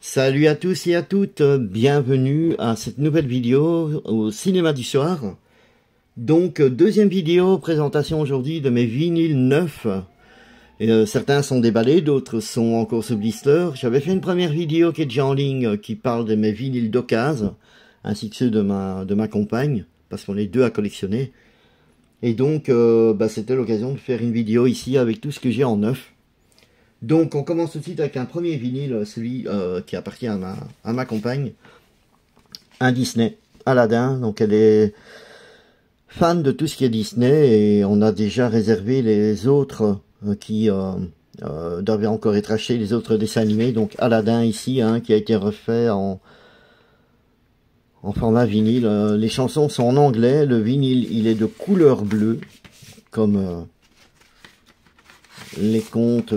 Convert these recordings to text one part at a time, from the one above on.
Salut à tous et à toutes, bienvenue à cette nouvelle vidéo au cinéma du soir. Donc deuxième vidéo, présentation aujourd'hui de mes vinyles neufs. Certains sont déballés, d'autres sont encore sous blister. J'avais fait une première vidéo qui est déjà en ligne, qui parle de mes vinyles d'occasion, ainsi que ceux de ma compagne, parce qu'on est deux à collectionner. Et donc c'était l'occasion de faire une vidéo ici avec tout ce que j'ai en neuf. Donc on commence tout de suite avec un premier vinyle, celui qui appartient à ma compagne, un Disney, Aladdin. Donc elle est fan de tout ce qui est Disney et on a déjà réservé les autres qui doivent encore être achetés, les autres dessins animés. Donc Aladdin ici, qui a été refait en format vinyle. Les chansons sont en anglais, le vinyle il est de couleur bleue, comme les contes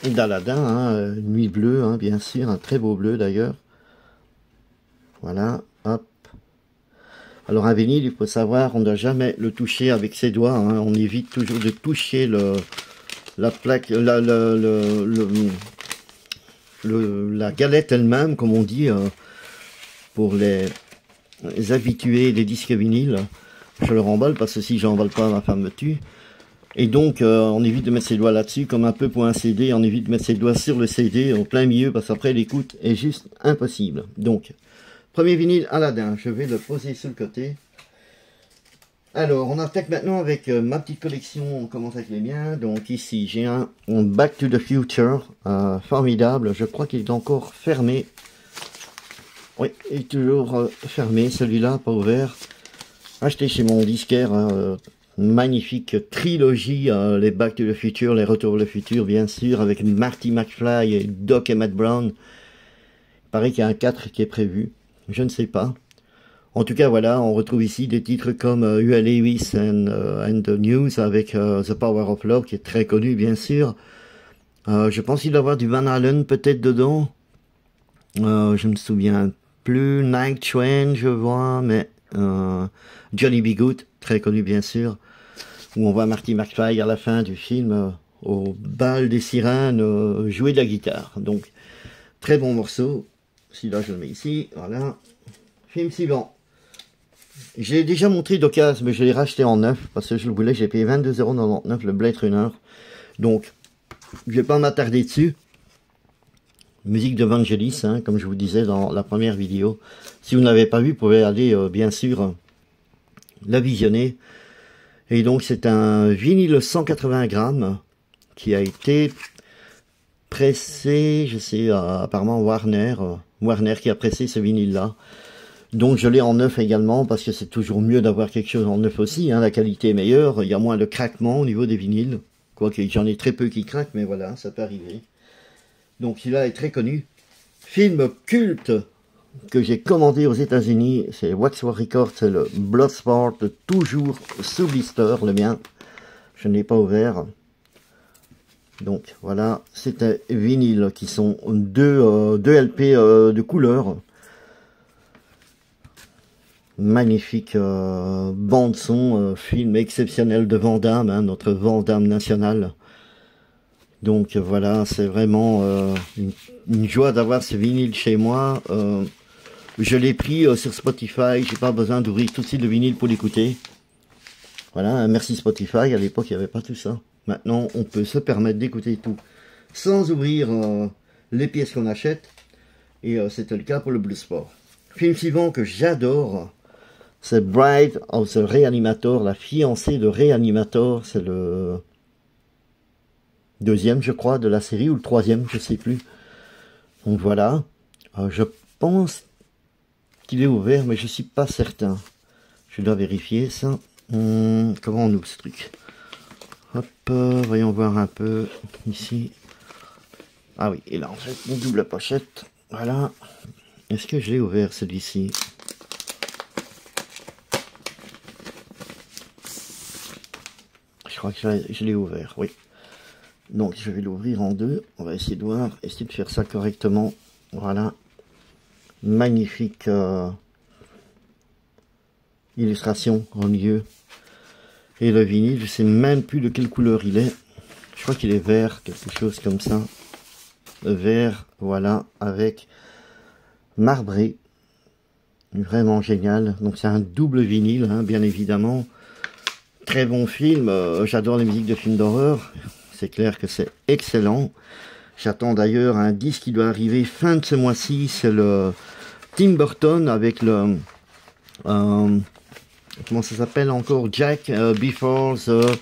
d'Aladin, nuit bleue, bien sûr, un très beau bleu d'ailleurs. Voilà, hop. Alors un vinyle, il faut savoir, on ne doit jamais le toucher avec ses doigts, on évite toujours de toucher la plaque, la galette elle-même, comme on dit, pour les habitués des disques vinyles. Je le remballe parce que si je remballe pas, ma femme me tue. Et donc, on évite de mettre ses doigts là-dessus, comme un peu pour un CD, on évite de mettre ses doigts sur le CD, au plein milieu, parce qu'après l'écoute est juste impossible. Donc, premier vinyle Aladdin, je vais le poser sur le côté. Alors, on attaque maintenant avec ma petite collection, on commence avec les miens. Donc ici, j'ai un Back to the Future, formidable, je crois qu'il est encore fermé. Oui, il est toujours fermé, celui-là, pas ouvert. Acheté chez mon disquaire, magnifique trilogie, les Back to the Future, les Retours vers le futur, bien sûr, avec Marty McFly et Doc et Matt Brown. Il paraît qu'il y a un 4 qui est prévu, je ne sais pas. En tout cas, voilà, on retrouve ici des titres comme Huey Lewis and the News avec The Power of Love, qui est très connu, bien sûr. Je pense qu'il doit y avoir du Van Halen peut-être dedans. Je me souviens plus. Night Train, je vois, mais Johnny B. Good, très connu, bien sûr. Où on voit Marty McFly à la fin du film, au bal des sirènes, jouer de la guitare. Donc, très bon morceau. Celui-là, je le mets ici. Voilà. Film suivant. J'ai déjà montré d'occasion, mais je l'ai racheté en neuf, parce que je le voulais. J'ai payé 22,99 €, le Blade Runner. Donc, je vais pas m'attarder dessus. Musique de Vangelis, comme je vous disais dans la première vidéo. Si vous ne l'avez pas vu, vous pouvez aller, bien sûr, la visionner. Et donc c'est un vinyle 180 grammes qui a été pressé, je sais, apparemment Warner qui a pressé ce vinyle là. Donc je l'ai en neuf également parce que c'est toujours mieux d'avoir quelque chose en neuf aussi, la qualité est meilleure, il y a moins de craquement au niveau des vinyles. Quoique j'en ai très peu qui craquent, mais voilà, ça peut arriver. Donc celui-là est très connu. Film culte que j'ai commandé aux États-Unis, c'est Waxwork Records, c'est le Bloodsport, toujours sous blister, le mien. Je ne l'ai pas ouvert. Donc voilà, c'est un vinyle qui sont deux LP de couleur. Magnifique bande son, film exceptionnel de Van Damme, notre Van Damme national. Donc voilà, c'est vraiment une joie d'avoir ce vinyle chez moi. Je l'ai pris sur Spotify, j'ai pas besoin d'ouvrir tout de suite le vinyle pour l'écouter. Voilà, merci Spotify, à l'époque il n'y avait pas tout ça. Maintenant on peut se permettre d'écouter tout sans ouvrir les pièces qu'on achète. Et c'était le cas pour le Bloodsport. Film suivant que j'adore, c'est Bride of the Reanimator, la fiancée de Reanimator. C'est le deuxième je crois de la série, ou le troisième, je sais plus. Donc voilà, je pense qu'il est ouvert, mais je suis pas certain. Je dois vérifier ça. Comment on ouvre ce truc? Hop, voyons voir un peu ici. Ah oui, et là en fait une double pochette. Voilà. Est-ce que je l'ai ouvert celui-ci? Je crois que je l'ai ouvert, oui. Donc je vais l'ouvrir en deux. On va essayer de voir, essayer de faire ça correctement. Voilà. Magnifique illustration au milieu. Et le vinyle, je sais même plus de quelle couleur il est. Je crois qu'il est vert, quelque chose comme ça. vert, voilà, avec marbré. Vraiment génial. Donc c'est un double vinyle, hein, bien évidemment. Très bon film. J'adore les musiques de films d'horreur. C'est clair que c'est excellent. J'attends d'ailleurs un disque qui doit arriver fin de ce mois-ci. C'est le Tim Burton avec le... comment ça s'appelle encore? Jack Before the...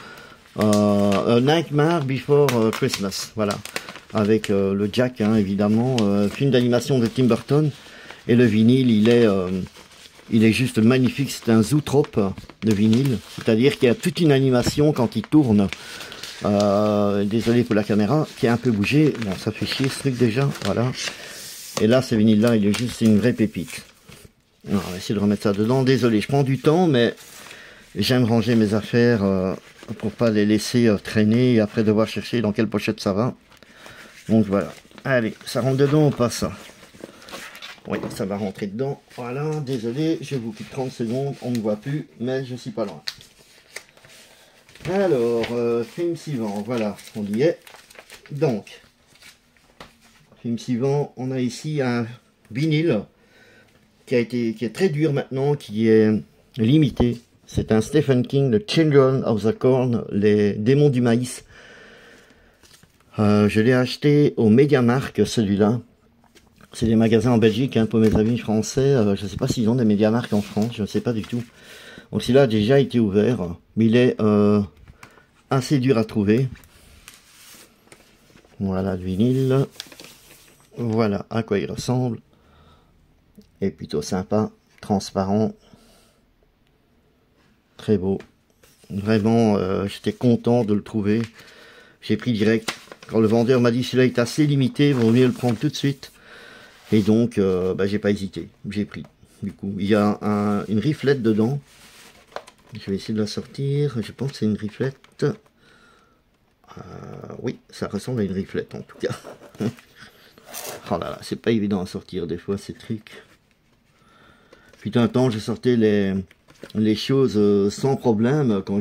Nightmare Before Christmas. Voilà. Avec le Jack, hein, évidemment. Film d'animation de Tim Burton. Et le vinyle, il est juste magnifique. C'est un zootrope de vinyle. C'est-à-dire qu'il y a toute une animation quand il tourne. Désolé pour la caméra qui a un peu bougé. Bon, ça fait chier ce truc déjà. Voilà. Et là, ce vinyle là, il est juste une vraie pépite. Alors, on va essayer de remettre ça dedans. Désolé, je prends du temps, mais j'aime ranger mes affaires pour pas les laisser traîner et après devoir chercher dans quelle pochette ça va. Donc voilà. Allez, ça rentre dedans ou pas ça? Oui, ça va rentrer dedans. Voilà, désolé, je vous quitte 30 secondes. On ne me voit plus, mais je suis pas loin. Alors, film suivant, voilà, on y est. Donc, film suivant, on a ici un vinyle qui est très dur maintenant, qui est limité. C'est un Stephen King, The Children of the Corn, les démons du maïs. Je l'ai acheté au MediaMarkt, celui-là. C'est des magasins en Belgique, hein, pour mes amis français. Je ne sais pas s'ils ont des MediaMarkt en France, je ne sais pas du tout. Donc celui-là a déjà été ouvert, mais il est assez dur à trouver. Voilà le vinyle. Voilà à quoi il ressemble. Et plutôt sympa, transparent. Très beau. Vraiment, j'étais content de le trouver. J'ai pris direct. Quand le vendeur m'a dit celui-là est assez limité, il vaut mieux le prendre tout de suite. Et donc, j'ai pas hésité. J'ai pris. Du coup, il y a une riflette dedans. Je vais essayer de la sortir. Je pense que c'est une riflette. Oui, ça ressemble à une riflette en tout cas. Oh là là, c'est pas évident à sortir des fois ces trucs. Puis un temps, je sortais les choses sans problème quand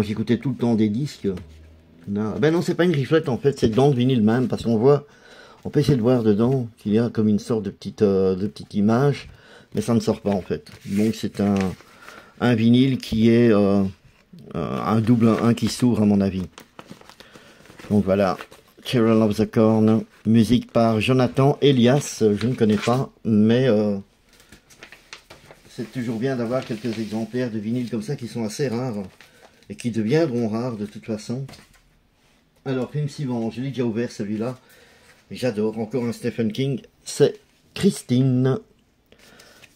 j'écoutais tout le temps des disques. Non, ben non, c'est pas une riflette en fait, c'est dans le vinyle même, parce qu'on voit, on peut essayer de voir dedans qu'il y a comme une sorte de petite image, mais ça ne sort pas en fait. Donc c'est un vinyle qui est un double 1 qui s'ouvre à mon avis. Donc voilà, Children of the Corn, musique par Jonathan Elias, je ne connais pas, mais c'est toujours bien d'avoir quelques exemplaires de vinyle comme ça qui sont assez rares et qui deviendront rares de toute façon. Alors, film suivant, je l'ai déjà ouvert celui-là. J'adore, encore un Stephen King, c'est Christine.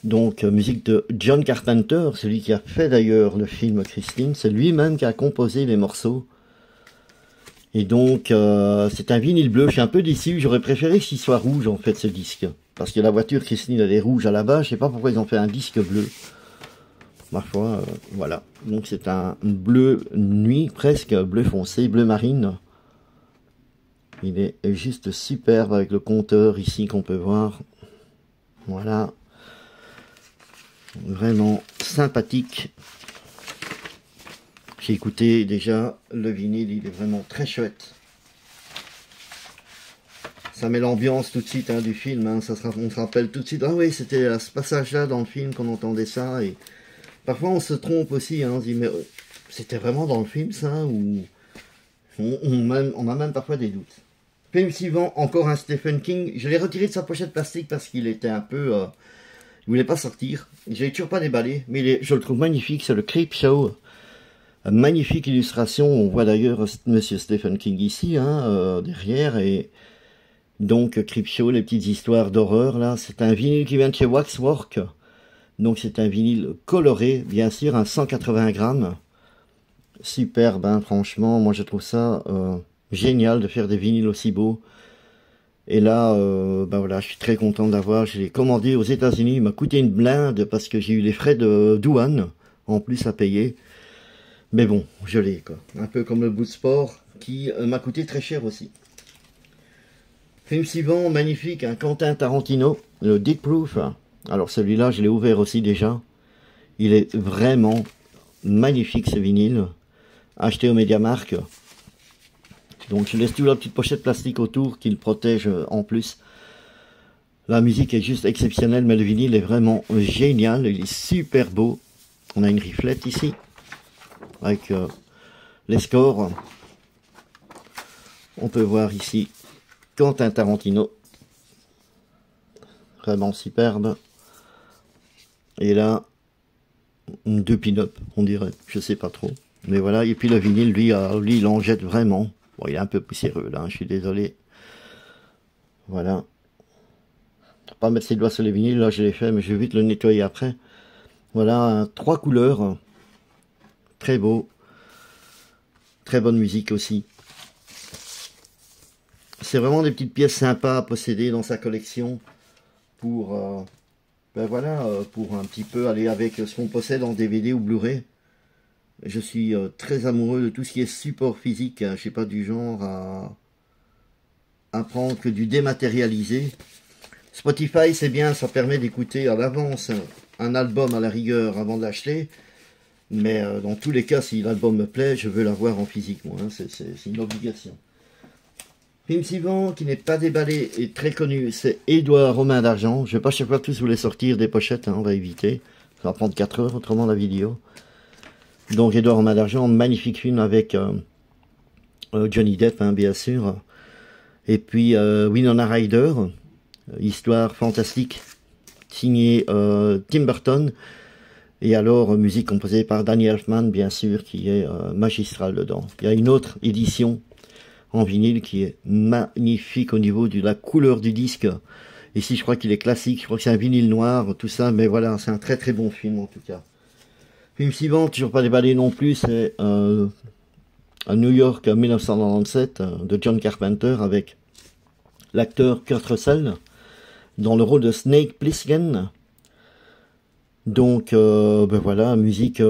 Donc, musique de John Carpenter, celui qui a fait d'ailleurs le film Christine. C'est lui-même qui a composé les morceaux. Et donc, c'est un vinyle bleu. Je suis un peu déçu, j'aurais préféré qu'il soit rouge en fait ce disque. Parce que la voiture Christine, elle est rouge à la base. Je sais pas pourquoi ils ont fait un disque bleu. Ma foi, voilà. Donc, c'est un bleu nuit, presque bleu foncé, bleu marine. Il est juste superbe avec le compteur ici qu'on peut voir. Voilà. Vraiment sympathique. J'ai écouté déjà le vinyle, il est vraiment très chouette. Ça met l'ambiance tout de suite du film. Hein. On se rappelle tout de suite. Ah oui, c'était à ce passage-là dans le film qu'on entendait ça. Et parfois on se trompe aussi. Hein. On se dit, mais c'était vraiment dans le film ça? Ou on a même parfois des doutes. Film suivant, encore un Stephen King. Je l'ai retiré de sa pochette plastique parce qu'il était un peu... il voulait pas sortir. Je l'ai toujours pas déballé, mais je le trouve magnifique. C'est le Creepshow. Magnifique illustration. On voit d'ailleurs Monsieur Stephen King ici, hein, derrière. Et donc Creepshow, les petites histoires d'horreur là. C'est un vinyle qui vient de chez Waxwork. Donc c'est un vinyle coloré, bien sûr, un 180 grammes. Superbe, hein, franchement. Moi je trouve ça... génial de faire des vinyles aussi beaux. Et là, voilà, je suis très content d'avoir. Je l'ai commandé aux États-Unis. Il m'a coûté une blinde parce que j'ai eu les frais de douane en plus à payer. Mais bon, je l'ai quoi. Un peu comme le bout de sport qui m'a coûté très cher aussi. Film suivant, magnifique, un Quentin Tarantino, le Deep Proof. Alors celui-là, je l'ai ouvert aussi déjà. Il est vraiment magnifique ce vinyle. Acheté au MediaMarkt. Donc je laisse toujours la petite pochette plastique autour qui le protège en plus. La musique est juste exceptionnelle, mais le vinyle est vraiment génial, il est super beau. On a une riflette ici, avec les scores. On peut voir ici Quentin Tarantino, vraiment superbe. Et là, deux pin-up, on dirait, je sais pas trop. Mais voilà, et puis le vinyle, lui, il en jette vraiment. Bon, il est un peu poussiéreux là, je suis désolé. Voilà. Pas mettre ses doigts sur les vinyles, là je l'ai fait, mais je vais vite le nettoyer après. Voilà, 3 couleurs. Très beau. Très bonne musique aussi. C'est vraiment des petites pièces sympas à posséder dans sa collection. Pour, ben voilà, pour un petit peu aller avec ce qu'on possède en DVD ou Blu-ray. Je suis très amoureux de tout ce qui est support physique. Hein. Je ne suis pas du genre à prendre que du dématérialisé. Spotify, c'est bien, ça permet d'écouter à l'avance un album à la rigueur avant de l'acheter. Mais dans tous les cas, si l'album me plaît, je veux l'avoir en physique. Moi, hein, c'est une obligation. Film suivant, qui n'est pas déballé et très connu, c'est Édouard Romain d'Argent. Je ne vais pas chaque fois tous vous les sortir des pochettes, hein, on va éviter. Ça va prendre 4 heures autrement la vidéo. Donc Édouard Romain d'Argent, magnifique film avec Johnny Depp, hein, bien sûr. Et puis Winona Ryder. Histoire fantastique, signée Tim Burton, et alors musique composée par Danny Elfman, bien sûr, qui est magistral dedans. Il y a une autre édition en vinyle qui est magnifique au niveau de la couleur du disque. Ici, je crois qu'il est classique, je crois que c'est un vinyle noir, tout ça, mais voilà, c'est un très très bon film en tout cas. Film suivant, toujours pas déballé non plus, c'est à New York 1997 de John Carpenter avec l'acteur Kurt Russell dans le rôle de Snake Plissken. Donc, ben voilà, musique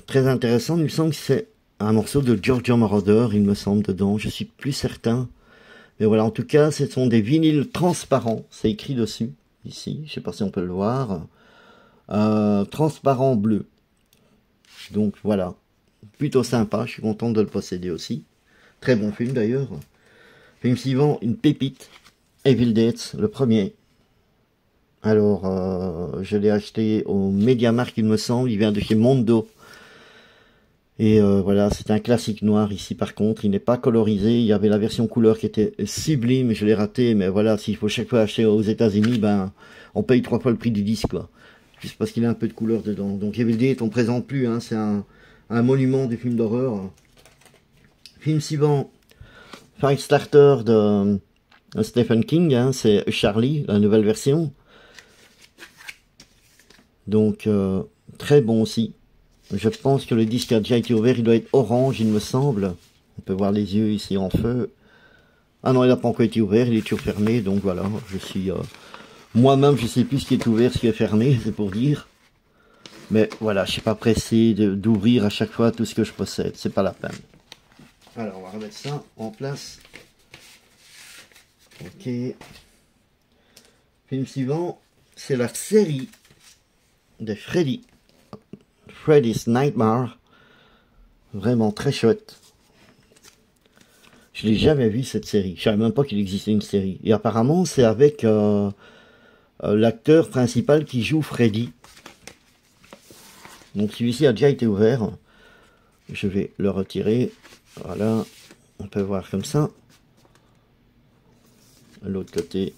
très intéressante. Il me semble que c'est un morceau de Giorgio Moroder, il me semble, dedans. Je suis plus certain. Mais voilà, en tout cas, ce sont des vinyles transparents. C'est écrit dessus, ici. Je sais pas si on peut le voir. Transparent bleu. Donc, voilà. Plutôt sympa. Je suis content de le posséder aussi. Très bon film, d'ailleurs. Film suivant, une pépite. Evil Dead, le premier. Alors, je l'ai acheté au MediaMarkt, il me semble. Il vient de chez Mondo. Et voilà, c'est un classique noir ici par contre. Il n'est pas colorisé. Il y avait la version couleur qui était sublime. Je l'ai raté. Mais voilà, s'il faut chaque fois acheter aux États-Unis, ben, on paye 3 fois le prix du disque, quoi. Juste parce qu'il a un peu de couleur dedans. Donc Evil Dead, on ne présente plus. Hein, c'est un monument du film d'horreur. Film suivant, Firestarter de Stephen King. Hein, c'est Charlie, la nouvelle version. Donc, très bon aussi. Je pense que le disque a déjà été ouvert. Il doit être orange, il me semble. On peut voir les yeux ici en feu. Ah non, il n'a pas encore été ouvert. Il est toujours fermé. Donc voilà, je suis... moi-même, je sais plus ce qui est ouvert, ce qui est fermé, c'est pour dire. Mais voilà, je ne suis pas pressé d'ouvrir à chaque fois tout ce que je possède. C'est pas la peine. Alors, on va remettre ça en place. Ok. Film suivant, c'est la série de Freddy. Freddy's Nightmare. Vraiment très chouette. Je l'ai jamais vu cette série. Je savais même pas qu'il existait une série. Et apparemment c'est avec l'acteur principal qui joue Freddy. Donc celui-ci a déjà été ouvert. Je vais le retirer. Voilà. On peut voir comme ça. L'autre côté.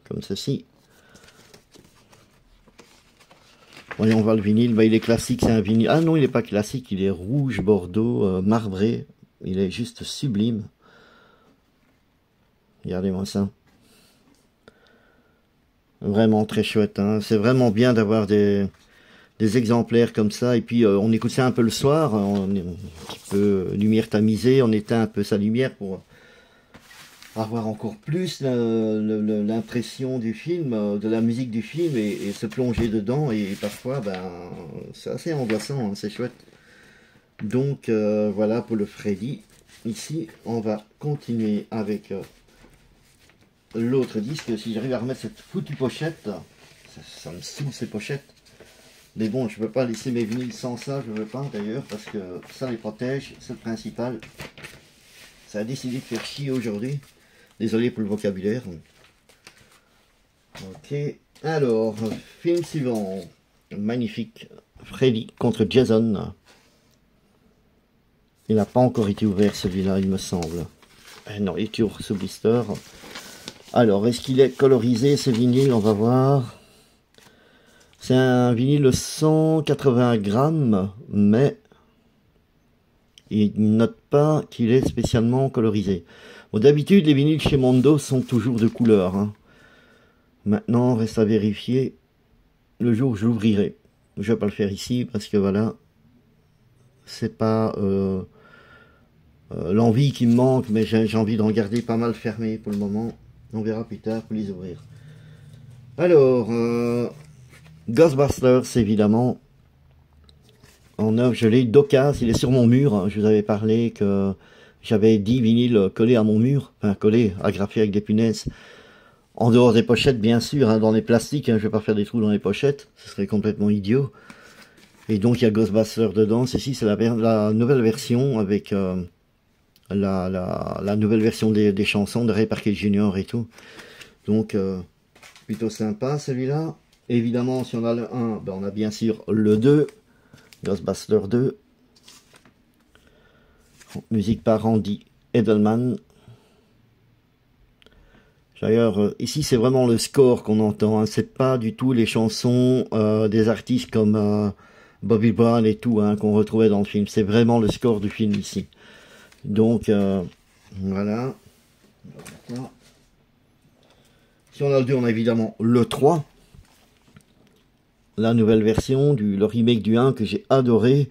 Comme ceci. Voyons, on voit le vinyle, bah, il est classique, c'est un vinyle. Ah non, il n'est pas classique, il est rouge, bordeaux, marbré. Il est juste sublime. Regardez-moi ça. Vraiment très chouette, hein. C'est vraiment bien d'avoir des exemplaires comme ça. Et puis, on écoute ça un peu le soir, on est un petit peu lumière tamisée, on éteint un peu sa lumière pour avoir encore plus l'impression du film, de la musique du film et se plonger dedans et parfois ben c'est assez angoissant, hein, c'est chouette. Donc voilà pour le Freddy. Ici on va continuer avec l'autre disque. Si j'arrive à remettre cette foutue pochette, ça me saoule ces pochettes. Mais bon, je ne peux pas laisser mes vinyles sans ça, je ne veux pas d'ailleurs parce que ça les protège, c'est le principal. Ça a décidé de faire chier aujourd'hui. Désolé pour le vocabulaire. Ok. Alors, film suivant. Magnifique. Freddy contre Jason. Il n'a pas encore été ouvert celui-là, il me semble. Non, il est toujours sous blister. Alors, est-ce qu'il est colorisé ce vinyle? On va voir. C'est un vinyle de 180 grammes, mais il note pas qu'il est spécialement colorisé. Bon, d'habitude, les vinyles chez Mondo sont toujours de couleur. Hein. Maintenant, reste à vérifier le jour où je l'ouvrirai. Je vais pas le faire ici parce que voilà, c'est pas l'envie qui me manque, mais j'ai envie d'en garder pas mal fermé pour le moment. On verra plus tard pour les ouvrir. Alors, Ghostbusters, évidemment. En œuvre, je l'ai d'occasion, il est sur mon mur. Je vous avais parlé que j'avais 10 vinyles collés à mon mur, enfin collés, agrafés avec des punaises. En dehors des pochettes, bien sûr, hein, dans les plastiques, hein, je vais pas faire des trous dans les pochettes, ce serait complètement idiot. Et donc il y a Ghostbusters dedans. Ceci, c'est la nouvelle version avec la nouvelle version des chansons de Ray Parker Jr. et tout. Donc plutôt sympa celui-là. Évidemment, si on a le 1, ben on a bien sûr le 2, Ghostbusters 2. Musique par Randy Edelman. D'ailleurs, ici c'est vraiment le score qu'on entend, hein. C'est pas du tout les chansons des artistes comme Bobby Brown et tout, hein, qu'on retrouvait dans le film. C'est vraiment le score du film ici. Donc, voilà. Si on a le 2, on a évidemment le 3. La nouvelle version, le remake du 1 que j'ai adoré.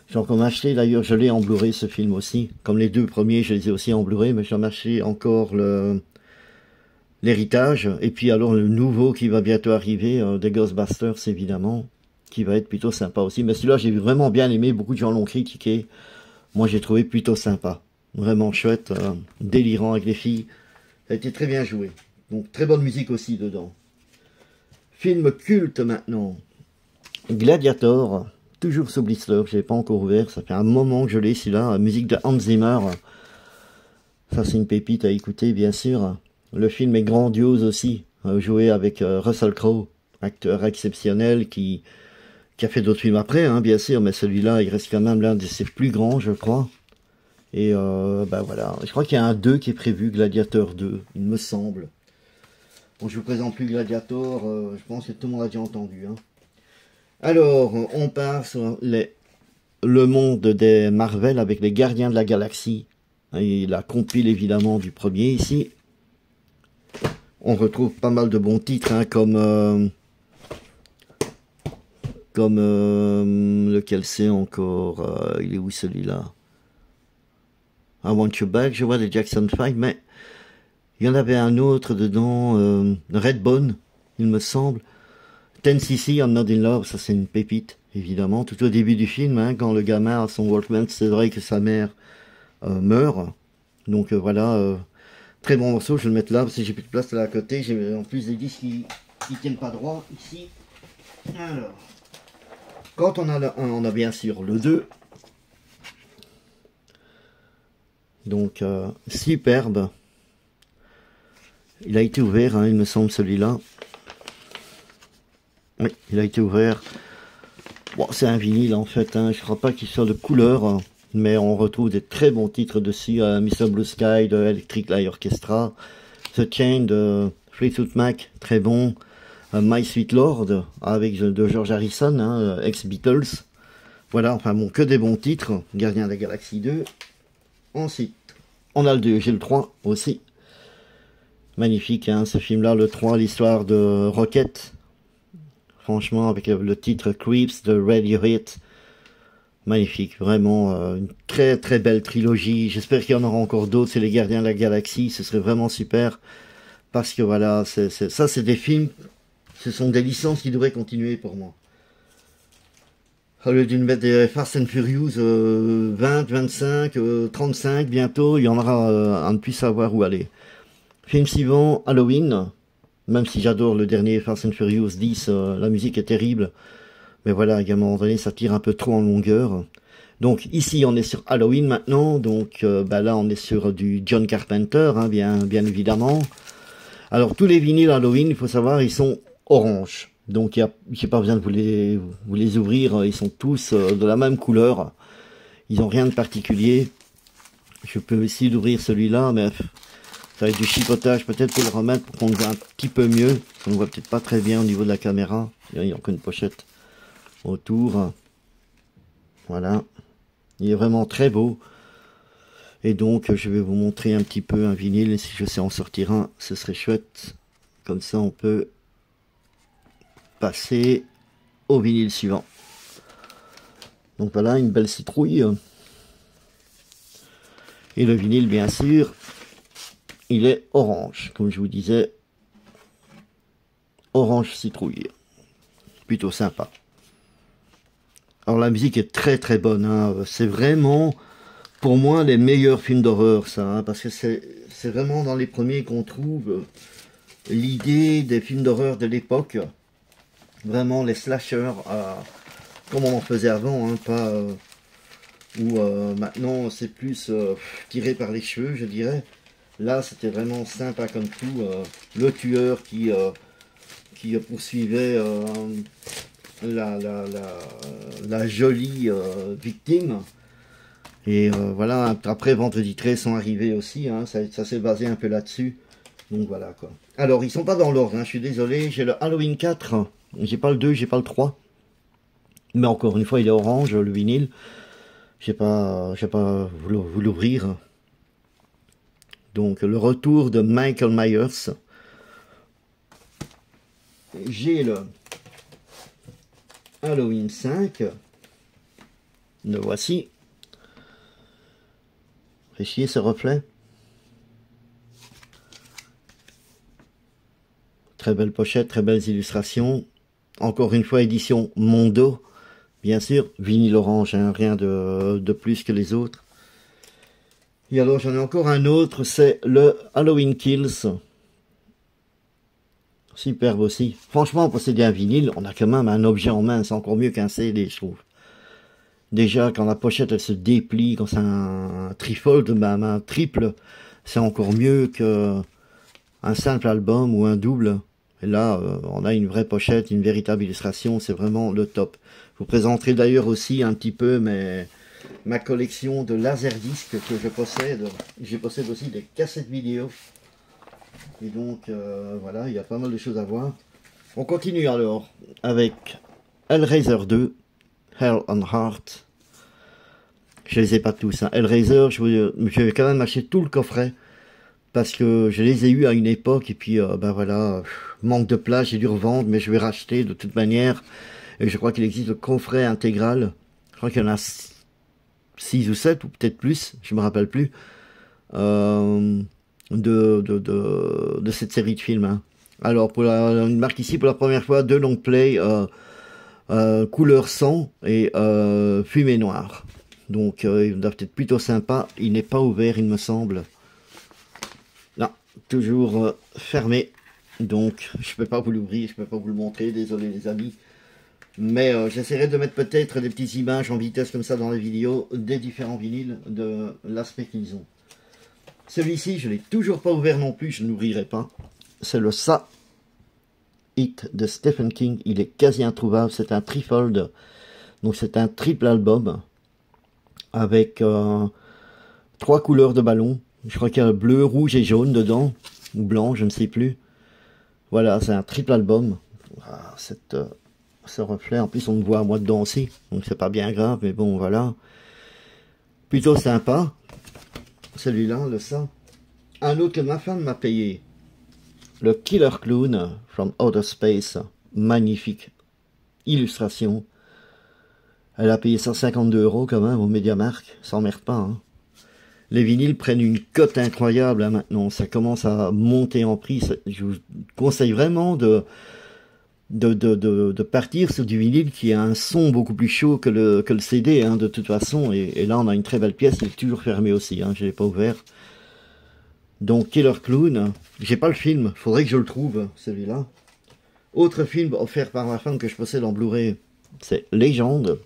J'ai encore acheté, d'ailleurs je l'ai en Blu-ray ce film aussi. Comme les deux premiers, je les ai aussi en Blu-ray, mais j'en ai acheté encore l'héritage. Et puis alors le nouveau qui va bientôt arriver, des Ghostbusters évidemment, qui va être plutôt sympa aussi. Mais celui-là j'ai vraiment bien aimé, beaucoup de gens l'ont critiqué. Moi j'ai trouvé plutôt sympa. Vraiment chouette, délirant avec les filles. Ça a été très bien joué. Donc très bonne musique aussi dedans. Film culte maintenant. Gladiator. Toujours sous blister, je l'ai pas encore ouvert, ça fait un moment que je l'ai celui-là, musique de Hans Zimmer. Ça c'est une pépite à écouter bien sûr. Le film est grandiose aussi, joué avec Russell Crowe, acteur exceptionnel qui a fait d'autres films après, hein, bien sûr, mais celui-là il reste quand même l'un de ses plus grands je crois. Et ben voilà, je crois qu'il y a un 2 qui est prévu, Gladiator 2, il me semble. Bon, je vous présente plus Gladiator, je pense que tout le monde a déjà entendu. Hein. Alors, on passe sur le monde des Marvel avec les Gardiens de la Galaxie. Et la compile évidemment du premier ici. On retrouve pas mal de bons titres, hein, comme lequel c'est encore, il est où celui-là? I Want You Back, je vois des Jackson 5, mais il y en avait un autre dedans, Redbone, il me semble. 10cc, I'm Not in Love, ça c'est une pépite, évidemment. Tout au début du film, hein, quand le gamin a son Walkman, c'est vrai que sa mère meurt. Donc voilà, très bon morceau, je vais le mettre là, parce que j'ai plus de place là à côté. J'ai en plus des disques qui tiennent pas droit, ici. Alors, quand on a le 1, on a bien sûr le 2. Donc, superbe. Il a été ouvert, hein, il me semble, celui-là. Oui, il a été ouvert. Bon, c'est un vinyle en fait, hein. Je ne crois pas qu'il soit de couleur, hein. Mais on retrouve des très bons titres dessus. Mr. Blue Sky de Electric Light Orchestra, The Chain de Fleetwood Mac, très bon. My Sweet Lord avec de George Harrison, hein, ex-Beatles. Voilà, enfin bon, que des bons titres. Gardien de la Galaxie 2. Ensuite, on a le 2, j'ai le 3 aussi. Magnifique, hein, ce film-là, le 3, l'histoire de Rocket. Franchement, avec le titre Creeps de Radiohead, magnifique, vraiment une très très belle trilogie. J'espère qu'il y en aura encore d'autres. C'est les Gardiens de la Galaxie, ce serait vraiment super. Parce que voilà, ça c'est des films, ce sont des licences qui devraient continuer pour moi. Au lieu d'une mettre des Fast and Furious 20, 25, 35 bientôt, il y en aura à ne plus savoir où aller. Film suivant, Halloween. Même si j'adore le dernier Fast and Furious 10, la musique est terrible. Mais voilà, à un moment donné, ça tire un peu trop en longueur. Donc ici on est sur Halloween maintenant, donc là on est sur du John Carpenter, hein, bien évidemment. Alors tous les vinyles Halloween, il faut savoir, ils sont orange. Donc j'ai pas besoin de vous les ouvrir, ils sont tous de la même couleur. Ils ont rien de particulier. Je peux essayer d'ouvrir celui-là, mais ça va être du chipotage peut-être pour le remettre pour qu'on le voit un petit peu mieux. On ne voit peut-être pas très bien au niveau de la caméra. Il y a encore une pochette autour. Voilà. Il est vraiment très beau. Et donc je vais vous montrer un petit peu un vinyle. Et si je sais en sortir un, ce serait chouette. Comme ça on peut passer au vinyle suivant. Donc voilà, une belle citrouille. Et le vinyle, bien sûr, il est orange, comme je vous disais. Orange citrouille. Plutôt sympa. Alors la musique est très très bonne. Hein. C'est vraiment, pour moi, les meilleurs films d'horreur, ça. Hein, parce que c'est vraiment dans les premiers qu'on trouve l'idée des films d'horreur de l'époque. Vraiment les slashers, comme on en faisait avant, hein, pas où maintenant c'est plus tiré par les cheveux, je dirais. Là c'était vraiment sympa comme tout, le tueur qui poursuivait la jolie victime. Et voilà, après Vendredi 13 sont arrivés aussi, hein, ça s'est basé un peu là-dessus. Donc voilà quoi. Alors ils sont pas dans l'ordre, hein, je suis désolé, j'ai le Halloween 4, j'ai pas le 2, j'ai pas le 3. Mais encore une fois il est orange le vinyle. J'ai pas vous l'ouvrir. Donc le retour de Michael Myers. J'ai le Halloween 5. Le voici. Fait chier ce reflet. Très belle pochette, très belles illustrations. Encore une fois, édition Mondo. Bien sûr, vinyle orange, hein, rien de plus que les autres. Et alors, j'en ai encore un autre, c'est le Halloween Kills. Superbe aussi. Franchement, posséder un vinyle, on a quand même un objet en main, c'est encore mieux qu'un CD, je trouve. Déjà, quand la pochette, elle se déplie, quand c'est un trifold, même un triple, c'est encore mieux qu'un simple album ou un double. Et là, on a une vraie pochette, une véritable illustration, c'est vraiment le top. Je vous présenterai d'ailleurs aussi un petit peu ma collection de laserdiscs que je possède. Je possède aussi des cassettes vidéo. Et donc, voilà, il y a pas mal de choses à voir. On continue alors avec Hellraiser 2, Hell on Heart. Je les ai pas tous. Hein. Hellraiser, je vais quand même acheter tout le coffret. Parce que je les ai eus à une époque. Et puis, ben voilà, manque de place, j'ai dû revendre. Mais je vais racheter de toute manière. Et je crois qu'il existe le coffret intégral. Je crois qu'il y en a 6 ou 7 ou peut-être plus. Je me rappelle plus. De cette série de films. Hein. Alors, pour une marque ici, pour la première fois, 2 long play couleur sang et fumée noire. Donc, il doit être plutôt sympa. Il n'est pas ouvert, il me semble. Non, toujours fermé. Donc, je peux pas vous l'ouvrir, je peux pas vous le montrer. Désolé, les amis. Mais j'essaierai de mettre peut-être des petites images en vitesse comme ça dans les vidéos des différents vinyles, de l'aspect qu'ils ont. Celui-ci, je ne l'ai toujours pas ouvert non plus, je ne l'ouvrirai pas. C'est le Ça Hit de Stephen King. Il est quasi introuvable. C'est un trifold. Donc c'est un triple album. Avec 3 couleurs de ballon. Je crois qu'il y a bleu, rouge et jaune dedans. Ou blanc, je ne sais plus. Voilà, c'est un triple album. Ah, ce reflet, en plus on me voit moi dedans aussi. Donc c'est pas bien grave, mais bon, voilà. Plutôt sympa. Celui-là, le ça. Un autre que ma femme m'a payé. Le Killer Clown from Outer Space. Magnifique illustration. Elle a payé 152 € quand même au MediaMarkt. Ça s'emmerde pas. Hein. Les vinyles prennent une cote incroyable hein, maintenant. Ça commence à monter en prix. Je vous conseille vraiment de partir sur du vinyle qui a un son beaucoup plus chaud que le CD hein, de toute façon. Et là, on a une très belle pièce. Il est toujours fermé aussi. Hein, je ne l'ai pas ouvert. Donc, Killer Clown. J'ai pas le film. Faudrait que je le trouve, celui-là. Autre film offert par ma femme que je possède en Blu-ray. C'est Légende.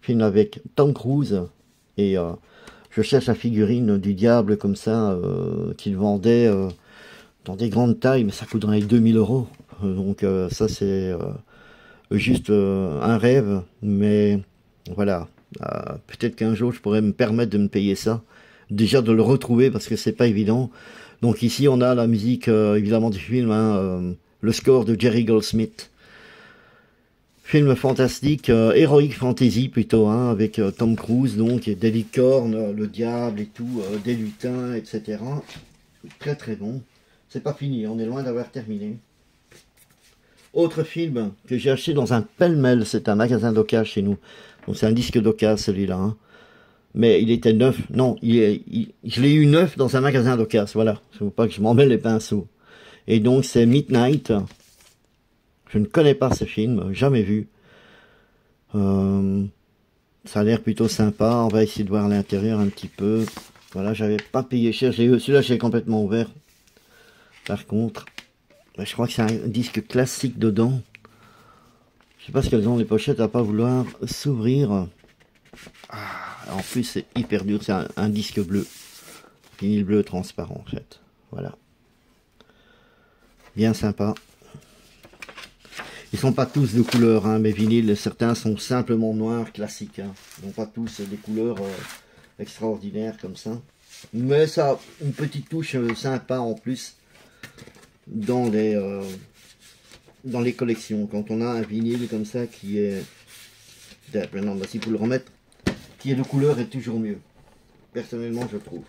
film avec Tom Cruise, et je cherche la figurine du diable comme ça, qu'il vendait dans des grandes tailles, mais ça coûte dans les 2000 euros. Donc ça c'est juste un rêve, mais voilà. Peut-être qu'un jour je pourrais me permettre de me payer ça. Déjà de le retrouver parce que c'est pas évident. Donc ici on a la musique évidemment du film, hein, le score de Jerry Goldsmith. Film fantastique, heroic fantasy plutôt, hein, avec Tom Cruise, donc des licornes, le diable et tout, des lutins, etc. Très très bon. C'est pas fini, on est loin d'avoir terminé. Autre film que j'ai acheté dans un pêle-mêle, c'est un magasin d'occasion chez nous. Donc c'est un disque d'occasion celui-là, hein. Mais il était neuf. Non, je l'ai eu neuf dans un magasin d'occasion, voilà. Il ne faut pas que je m'en mêle les pinceaux. Et donc c'est Midnight. Je ne connais pas ce film, jamais vu. Ça a l'air plutôt sympa. On va essayer de voir l'intérieur un petit peu. Voilà, j'avais pas payé cher. Celui-là, j'ai complètement ouvert. Par contre, je crois que c'est un disque classique dedans. Je sais pas ce qu'elles ont les pochettes à pas vouloir s'ouvrir. En plus, c'est hyper dur. C'est un disque bleu. Vinyle bleu transparent, en fait. Voilà. Bien sympa. Ils sont pas tous de couleur, hein, mes vinyles. Certains sont simplement noirs, classiques. Hein. Ils n'ont pas tous des couleurs extraordinaires comme ça. Mais ça a une petite touche sympa en plus dans les collections. Quand on a un vinyle comme ça qui est... Maintenant, voici pour le remettre. Qui est de couleur est toujours mieux. Personnellement, je trouve.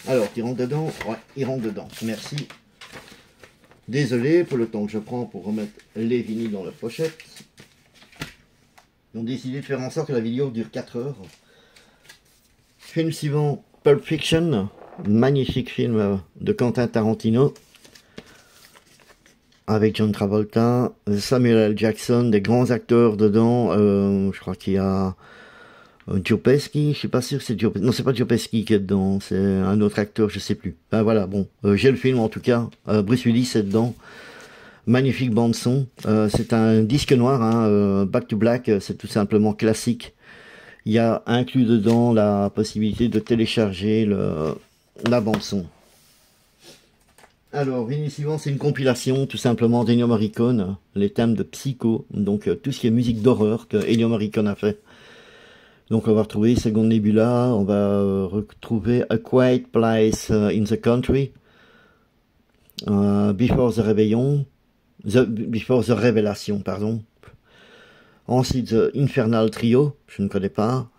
Alors, il rentre dedans? Ouais, il rentre dedans. Merci. Désolé pour le temps que je prends pour remettre les vinyles dans leur pochette. Ils ont décidé de faire en sorte que la vidéo dure 4 heures. Film suivant, Pulp Fiction. Magnifique film de Quentin Tarantino. Avec John Travolta, Samuel L. Jackson, des grands acteurs dedans. Je crois qu'il y a Joe Pesci, je suis pas sûr que c'est Joe Pesci. Non, c'est pas Joe Pesci qui est dedans, c'est un autre acteur, je sais plus. Enfin voilà, bon, j'ai le film en tout cas. Bruce Willis est dedans. Magnifique bande son. C'est un disque noir, hein, Back to Black, c'est tout simplement classique. Il y a inclus dedans la possibilité de télécharger la bande son. Alors, vinyle suivant, c'est une compilation tout simplement d'Ennio Morricone, les thèmes de Psycho, donc tout ce qui est musique d'horreur que Ennio Morricone a fait. Donc on va retrouver Second Nebula, on va retrouver A Quiet Place in the Country, Before the Revelation, pardon. Ensuite The Infernal Trio, je ne connais pas,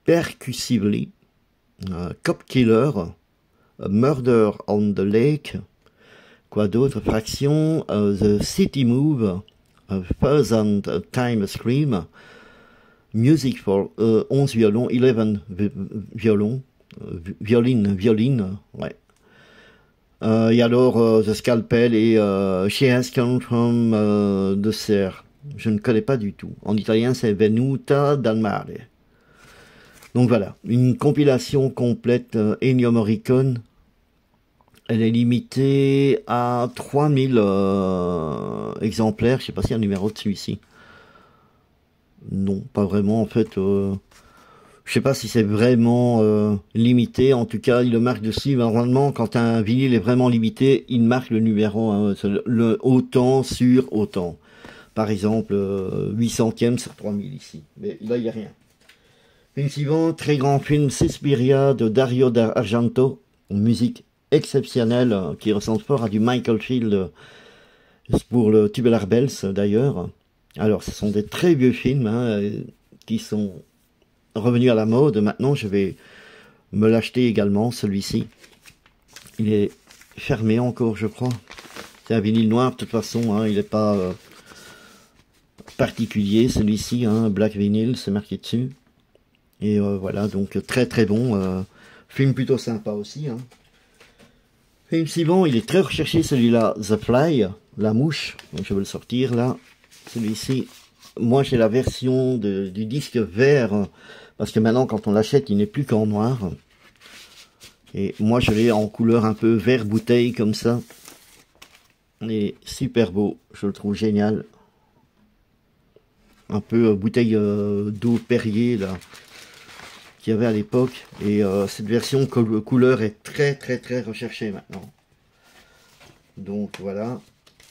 Percussively, Cop Killer, Murder on the Lake, quoi d'autre, Fraction, The City Move, Thousand Time Scream, Music for 11 violons, 11 violons, violine, ouais. Et alors The Scalpel et She Has Come From the Serre. Je ne connais pas du tout. En italien, c'est Venuta dal Mare. Donc voilà, une compilation complète Ennio Morricone. Elle est limitée à 3000 exemplaires. Je ne sais pas s'il y a un numéro de celui-ci. Non, pas vraiment en fait. Je sais pas si c'est vraiment limité. En tout cas, il le marque dessus. Normalement, quand un vinyle est vraiment limité, il marque le numéro, hein, le autant sur autant. Par exemple, 800e sur 3000 ici. Mais là, il n'y a rien. Film suivant, très grand film, Suspiria de Dario Argento. Une musique exceptionnelle qui ressemble fort à du Michael Field pour le Tubular Bells d'ailleurs. Alors, ce sont des très vieux films hein, qui sont revenus à la mode. Maintenant, je vais me l'acheter également, celui-ci. Il est fermé encore, je crois. C'est un vinyle noir, de toute façon. Hein, il n'est pas particulier, celui-ci. Hein, Black Vinyl, c'est marqué dessus. Et voilà, donc très très bon. Film plutôt sympa aussi. Hein. Film suivant, il est très recherché, celui-là. The Fly, la mouche. Donc, je vais le sortir là. Celui-ci, moi j'ai la version du disque vert, parce que maintenant quand on l'achète, il n'est plus qu'en noir. Et moi je l'ai en couleur un peu vert bouteille comme ça. Et super beau, je le trouve génial. un peu bouteille d'eau Perrier là qu'il y avait à l'époque. Et cette version couleur est très très très recherchée maintenant. Donc voilà,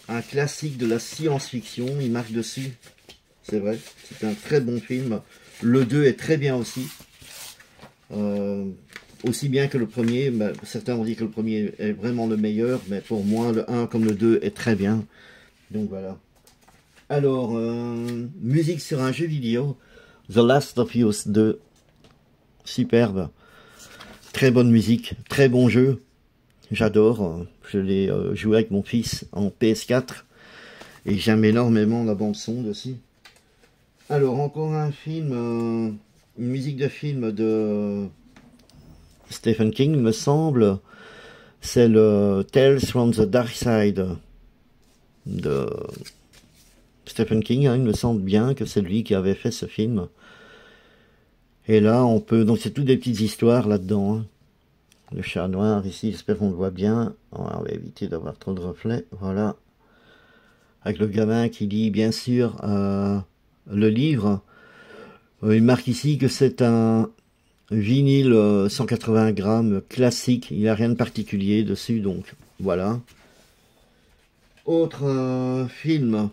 un classique de la science-fiction, il marque dessus. C'est vrai, c'est un très bon film. Le 2 est très bien aussi. Aussi bien que le premier. Ben, certains ont dit que le premier est vraiment le meilleur, mais pour moi, le 1 comme le 2 est très bien. Donc voilà. Alors, musique sur un jeu vidéo. The Last of Us 2. Superbe. Très bonne musique, très bon jeu. J'adore. Je l'ai joué avec mon fils en PS4. Et j'aime énormément la bande son dessus. Alors, encore un film, une musique de film de Stephen King, me semble. C'est le Tales from the Dark Side de Stephen King. Hein, il me semble bien que c'est lui qui avait fait ce film. Et là, on peut... Donc, c'est toutes des petites histoires là-dedans. Hein. Le chat noir, ici, j'espère qu'on le voit bien. On va éviter d'avoir trop de reflets. Voilà. Avec le gamin qui lit, bien sûr, le livre. Il marque ici que c'est un vinyle 180 grammes classique. Il n'y a rien de particulier dessus, donc voilà. Autre film,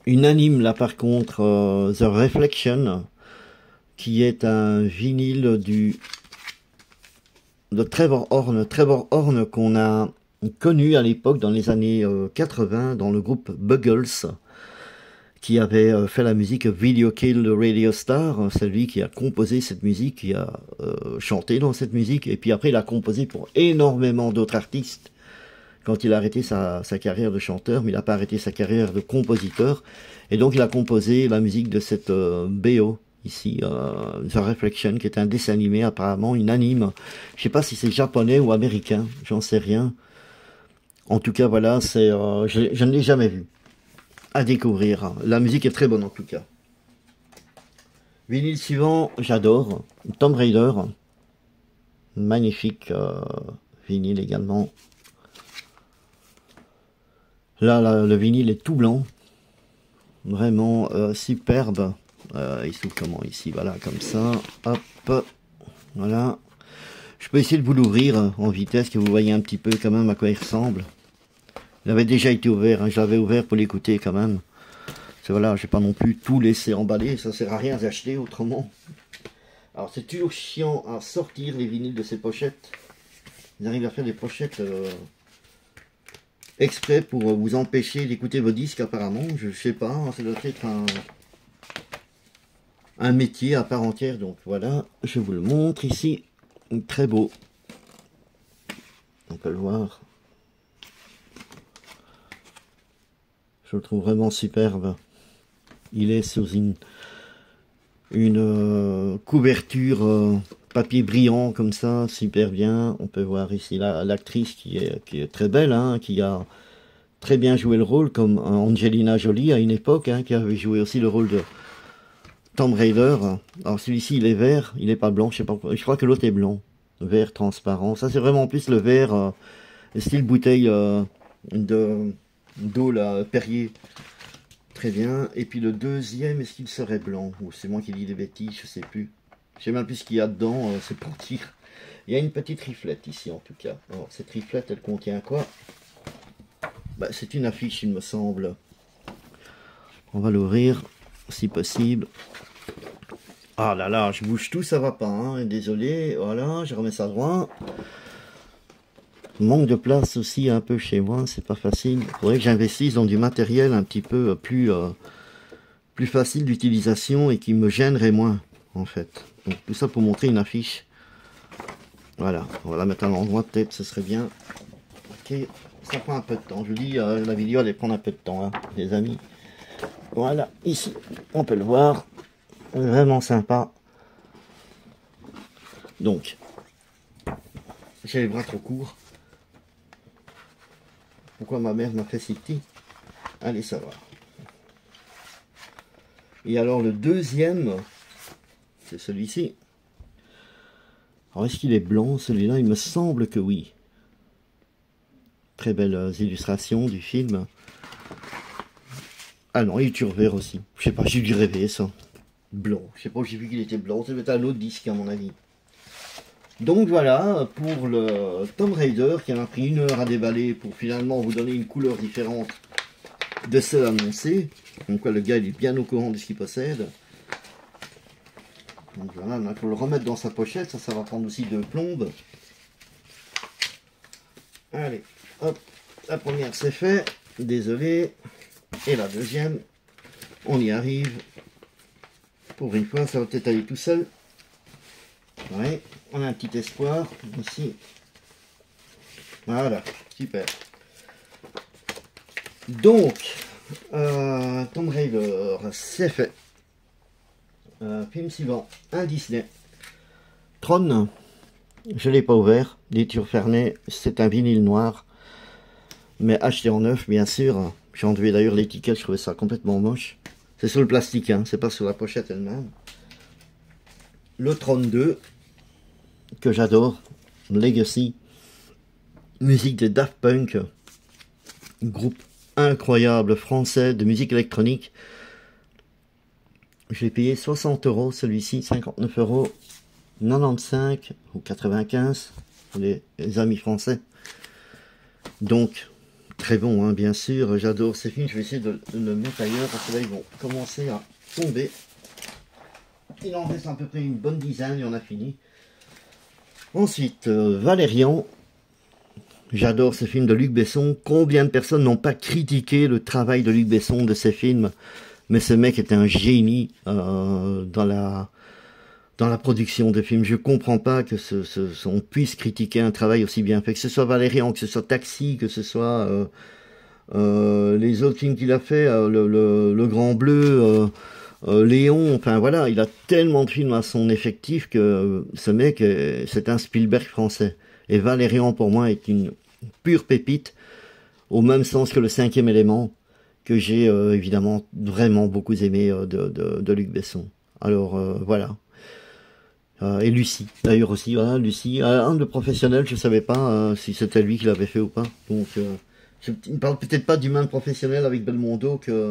une anime là par contre, The Reflection, qui est un vinyle de Trevor Horn qu'on a connu à l'époque dans les années 80 dans le groupe Buggles, qui avait fait la musique Video Kill the Radio Star. C'est lui qui a composé cette musique, qui a chanté dans cette musique, et puis après il a composé pour énormément d'autres artistes quand il a arrêté sa carrière de chanteur, mais il n'a pas arrêté sa carrière de compositeur, et donc il a composé la musique de cette BO ici, The Reflection, qui est un dessin animé, apparemment une anime. Je sais pas si c'est japonais ou américain, j'en sais rien. En tout cas voilà, c'est je ne l'ai jamais vu. À découvrir. La musique est très bonne en tout cas. Vinyle suivant, j'adore. Tomb Raider. Magnifique vinyle également. Là, le vinyle est tout blanc. Vraiment superbe. Il se trouve comment ici? Voilà, comme ça. Hop. Voilà. Je peux essayer de vous l'ouvrir en vitesse, que vous voyez un petit peu quand même à quoi il ressemble. Il avait déjà été ouvert, hein, je l'avais ouvert pour l'écouter quand même. Voilà, je vais pas non plus tout laisser emballer, ça sert à rien d'acheter autrement. Alors c'est toujours chiant à sortir les vinyles de ces pochettes. Ils arrivent à faire des pochettes exprès pour vous empêcher d'écouter vos disques apparemment. Je sais pas, ça doit être un métier à part entière. Donc voilà, je vous le montre ici. Très beau. On peut le voir. Je le trouve vraiment superbe. Il est sous une couverture papier brillant comme ça, super bien. On peut voir ici l'actrice qui est très belle, hein, qui a très bien joué le rôle, comme Angelina Jolie à une époque, hein, qui avait joué aussi le rôle de Tomb Raider. Alors celui-ci il est vert, il n'est pas blanc, je sais pas, je crois que l'autre est blanc, vert transparent. Ça c'est vraiment plus le vert style bouteille d'eau là, Perrier. Très bien. Et puis le deuxième, est-ce qu'il serait blanc? Ou c'est moi qui dis des bêtises, je sais plus. Je sais même plus ce qu'il y a dedans, c'est pour dire. Il y a une petite riflette ici en tout cas. Alors cette riflette, elle contient quoi? Bah, c'est une affiche il me semble. On va l'ouvrir si possible. Ah là là, je bouge tout, ça va pas, hein. Désolé, voilà, je remets ça droit. Manque de place aussi un peu chez moi, c'est pas facile. Il faudrait que j'investisse dans du matériel un petit peu plus facile d'utilisation et qui me gênerait moins en fait. Donc tout ça pour montrer une affiche. Voilà, on va la mettre à l'endroit peut-être, ce serait bien. Ok, ça prend un peu de temps. Je vous dis, la vidéo allait prendre un peu de temps, hein, les amis. Voilà, ici, on peut le voir. Vraiment sympa. Donc, j'ai les bras trop courts. Pourquoi ma mère m'a fait si petit? Allez savoir. Et alors le deuxième, c'est celui-ci. Alors est-ce qu'il est blanc celui-là? Il me semble que oui. Très belles illustrations du film. Ah non, il est toujours vert aussi. Je sais pas, j'ai dû rêver ça. Blanc. Je sais pas, j'ai vu qu'il était blanc. Ça doit être un autre disque à mon avis. Donc voilà pour le Tomb Raider qui m'a pris 1 heure à déballer pour finalement vous donner une couleur différente de celle annoncée. Donc le gars il est bien au courant de ce qu'il possède. Donc voilà, il faut le remettre dans sa pochette. Ça va prendre aussi 2 plombes. Allez, hop, la première c'est fait. Désolé. Et la deuxième, on y arrive. Pour une fois, ça va peut-être aller tout seul. Ouais, on a un petit espoir ici. Voilà, super. Donc, Tomb Raider, c'est fait. Film suivant, un Disney. Tron, je ne l'ai pas ouvert. L'éture fermée, c'est un vinyle noir. Mais acheté en neuf, bien sûr. J'ai enlevé d'ailleurs l'étiquette, je trouvais ça complètement moche. C'est sur le plastique, hein, c'est pas sur la pochette elle-même. Le Tron 2, que j'adore. Legacy. Musique de Daft Punk. Groupe incroyable français de musique électronique. Je l'ai payé 60 € celui-ci, 59 €, 95 ou 95 pour les amis français. Donc, très bon, hein, bien sûr, j'adore ces films. Je vais essayer de le mettre ailleurs parce que là, ils vont commencer à tomber. Il en reste à peu près une bonne dizaine et on a fini. Ensuite, Valérian. J'adore ces films de Luc Besson. Combien de personnes n'ont pas critiqué le travail de Luc Besson de ces films? Mais ce mec est un génie dans la production de films. Je comprends pas que on puisse critiquer un travail aussi bien fait. Que ce soit Valérian, que ce soit Taxi, que ce soit les autres films qu'il a fait, le Grand Bleu, Léon, enfin voilà, il a tellement de films à son effectif que ce mec, c'est un Spielberg français. Et Valérian, pour moi, est une pure pépite, au même sens que le 5e élément, que j'ai évidemment vraiment beaucoup aimé de Luc Besson. Alors voilà. Et Lucie, d'ailleurs aussi, voilà, Lucie, un de professionnel, je ne savais pas si c'était lui qui l'avait fait ou pas. Donc, je ne parle peut-être pas du même professionnel avec Belmondo que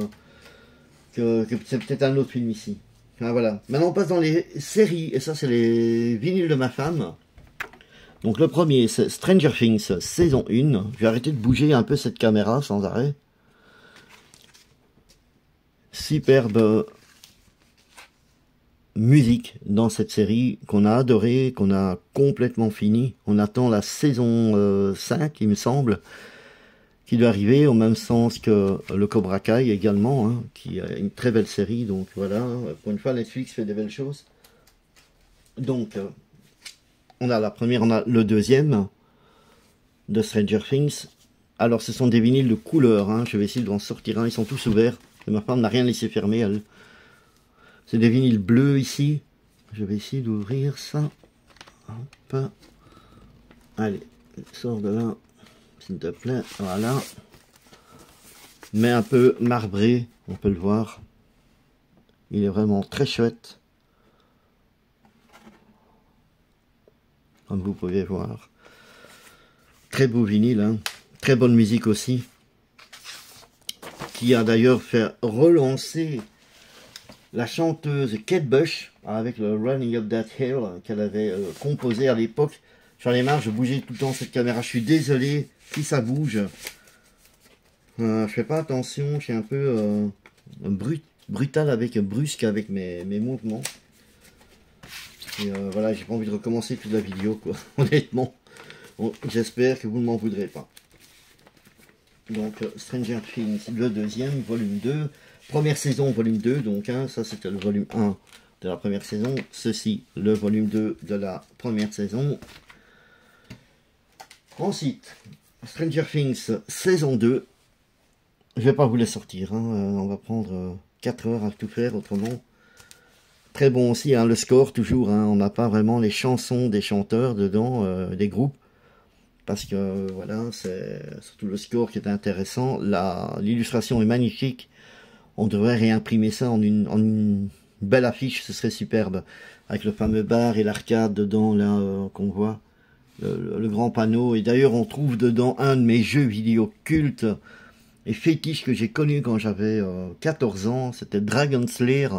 c'est peut-être un autre film ici. Enfin, voilà. Maintenant, on passe dans les séries, et ça, c'est les vinyles de ma femme. Donc, le premier, c'est Stranger Things, saison 1. Je vais arrêter de bouger un peu cette caméra sans arrêt. Superbe musique dans cette série qu'on a adoré, qu'on a complètement fini. On attend la saison 5, il me semble, qui doit arriver, au même sens que le Cobra Kai également, hein, qui est une très belle série. Donc voilà, pour une fois, Netflix fait des belles choses. Donc, on a la première, on a le deuxième de Stranger Things. Alors, ce sont des vinyles de couleur, hein. Je vais essayer d'en sortir un, ils sont tous ouverts. Et ma femme n'a rien laissé fermer, elle. C'est des vinyles bleus ici. Je vais essayer d'ouvrir ça. Hop. Allez, sors de là, s'il te plaît. Voilà. Mais un peu marbré, on peut le voir. Il est vraiment très chouette. Comme vous pouvez voir. Très beau vinyle, hein. Très bonne musique aussi. Qui a d'ailleurs fait relancer la chanteuse Kate Bush avec le Running Up That Hill qu'elle avait composé à l'époque. J'en ai marre, je bougeais tout le temps cette caméra. Je suis désolé si ça bouge. Je fais pas attention, je suis un peu brutal brusque avec mes mouvements. Et voilà, j'ai pas envie de recommencer toute la vidéo, quoi. Honnêtement. Bon, j'espère que vous ne m'en voudrez pas. Donc, Stranger Things, le deuxième, volume 2. Première saison, volume 2, donc hein, ça c'était le volume 1 de la première saison. Ceci, le volume 2 de la première saison. Ensuite, Stranger Things, saison 2. Je vais pas vous les sortir, hein, on va prendre 4 heures à tout faire autrement. Très bon aussi, hein, le score toujours, hein, on n'a pas vraiment les chansons des chanteurs dedans, des groupes. Parce que voilà, c'est surtout le score qui est intéressant. L'illustration est magnifique. On devrait réimprimer ça en une belle affiche, ce serait superbe. Avec le fameux bar et l'arcade dedans, là, qu'on voit. Le grand panneau. Et d'ailleurs, on trouve dedans un de mes jeux vidéo cultes. et fétiche que j'ai connu quand j'avais 14 ans, c'était Dragon Slayer,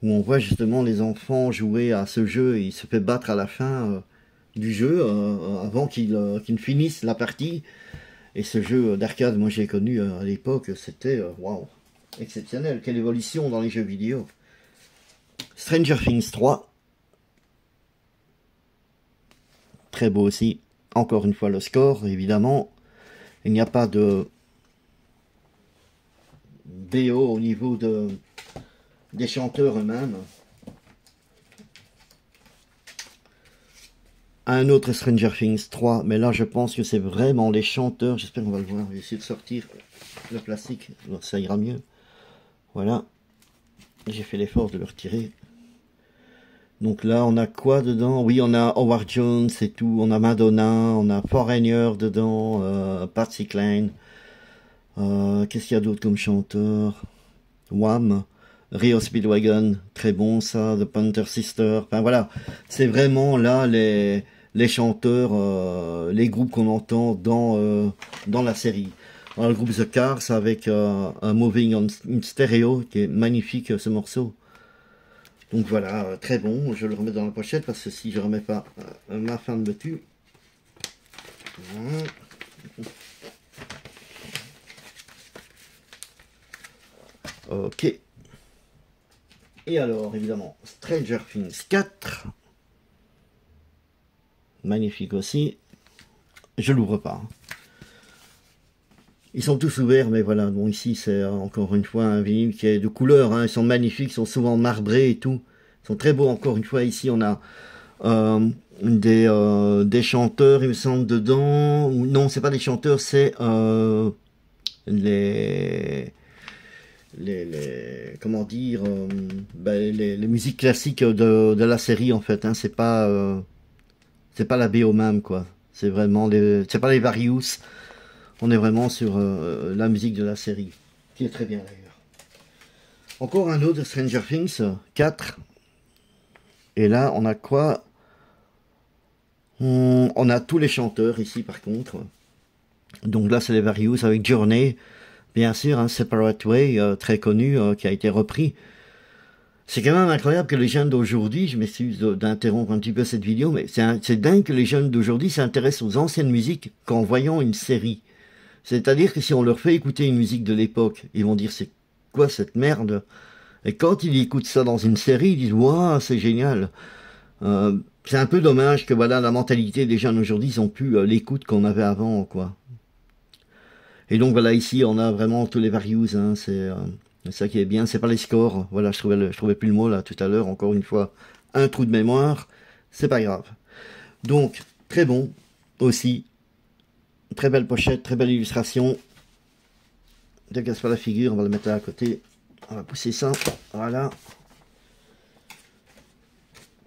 où on voit justement les enfants jouer à ce jeu et il se fait battre à la fin du jeu avant qu'il ne finisse la partie. Et ce jeu d'arcade, moi j'ai connu à l'époque, c'était waouh, exceptionnel. Quelle évolution dans les jeux vidéo. Stranger Things 3, très beau aussi. Encore une fois le score, évidemment. Il n'y a pas de BO au niveau des chanteurs eux-mêmes. Un autre Stranger Things 3, mais là je pense que c'est vraiment les chanteurs. J'espère qu'on va le voir. Je vais essayer de sortir le plastique, ça ira mieux. Voilà, j'ai fait l'effort de le retirer. Donc là on a quoi dedans? Oui, on a Howard Jones et tout, on a Madonna, on a Foreigner dedans, Patsy Cline. Qu'est-ce qu'il y a d'autre comme chanteur? Wham, Rio Speedwagon, très bon ça, The Panther Sister. Enfin voilà, c'est vraiment là les chanteurs, les groupes qu'on entend dans la série. Alors, le groupe The Cars avec un Moving in Stereo qui est magnifique ce morceau. Donc voilà, très bon, je le remets dans la pochette parce que si je remets pas, ma femme me tue. Ok. Et alors, évidemment, Stranger Things 4. Magnifique aussi. Je l'ouvre pas. Ils sont tous ouverts, mais voilà. Bon, ici, c'est encore une fois un vinyle qui est de couleur. Hein. Ils sont magnifiques, ils sont souvent marbrés et tout. Ils sont très beaux. Encore une fois, ici, on a des chanteurs, il me semble, dedans. Non, c'est pas des chanteurs, c'est les comment dire, les musiques classiques de la série, en fait. Hein. C'est pas la BO même, quoi. C'est vraiment c'est pas les Various. On est vraiment sur la musique de la série, qui est très bien d'ailleurs. Encore un autre Stranger Things 4. Et là, on a quoi? On a tous les chanteurs ici, par contre. Donc là, c'est les Various avec Journey. Bien sûr, un Separate Way, très connu, qui a été repris. C'est quand même incroyable que les jeunes d'aujourd'hui, je m'excuse d'interrompre un petit peu cette vidéo, mais c'est dingue que les jeunes d'aujourd'hui s'intéressent aux anciennes musiques qu'en voyant une série. C'est-à-dire que si on leur fait écouter une musique de l'époque, ils vont dire c'est quoi cette merde? Et quand ils écoutent ça dans une série, ils disent waouh, c'est génial. C'est un peu dommage que voilà la mentalité des jeunes aujourd'hui, ils ont plus l'écoute qu'on avait avant, quoi. Et donc voilà, ici on a vraiment tous les Various, hein, c'est ça qui est bien, c'est pas les scores. Voilà, je trouvais plus le mot là tout à l'heure, encore une fois, un trou de mémoire, c'est pas grave. Donc, très bon aussi. Très belle pochette, très belle illustration. Ne casse pas la figure, on va le mettre là à côté. On va pousser ça, voilà.